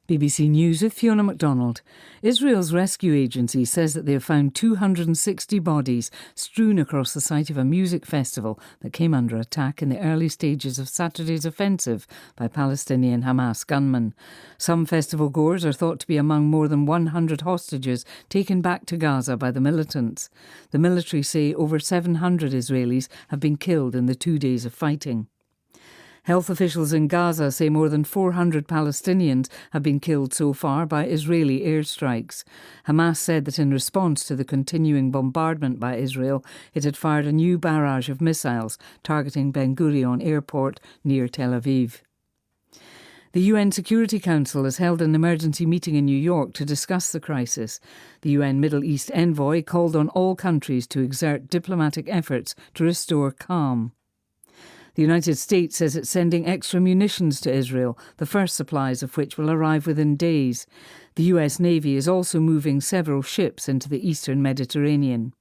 BBC News with Fiona MacDonald. Israel's rescue agency says that they have found 260 bodies strewn across the site of a music festival that came under attack in the early stages of Saturday's offensive by Palestinian Hamas gunmen. Some festival goers are thought to be among more than 100 hostages taken back to Gaza by the militants. The military say over 700 Israelis have been killed in the 2 days of fighting. Health officials in Gaza say more than 400 Palestinians have been killed so far by Israeli airstrikes. Hamas said that in response to the continuing bombardment by Israel, it had fired a new barrage of missiles targeting Ben Gurion Airport near Tel Aviv. The UN Security Council has held an emergency meeting in New York to discuss the crisis. The UN Middle East envoy called on all countries to exert diplomatic efforts to restore calm. The United States says it's sending extra munitions to Israel, the first supplies of which will arrive within days. The US Navy is also moving several ships into the eastern Mediterranean.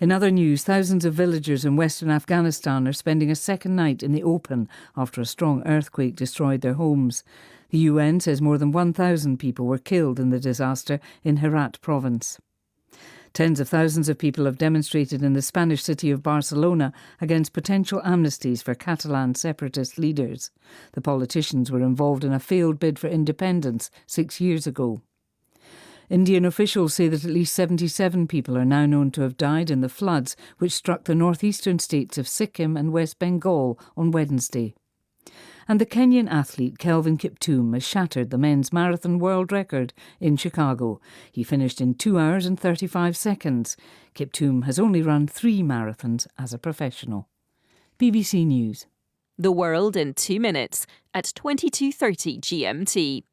In other news, thousands of villagers in western Afghanistan are spending a second night in the open after a strong earthquake destroyed their homes. The UN says more than 1,000 people were killed in the disaster in Herat province. Tens of thousands of people have demonstrated in the Spanish city of Barcelona against potential amnesties for Catalan separatist leaders. The politicians were involved in a failed bid for independence 6 years ago. Indian officials say that at least 77 people are now known to have died in the floods which struck the northeastern states of Sikkim and West Bengal on Wednesday. And the Kenyan athlete Kelvin Kiptum has shattered the men's marathon world record in Chicago. He finished in 2 hours and 35 seconds. Kiptum has only run 3 marathons as a professional. BBC News. The world in 2 minutes at 22:30 GMT.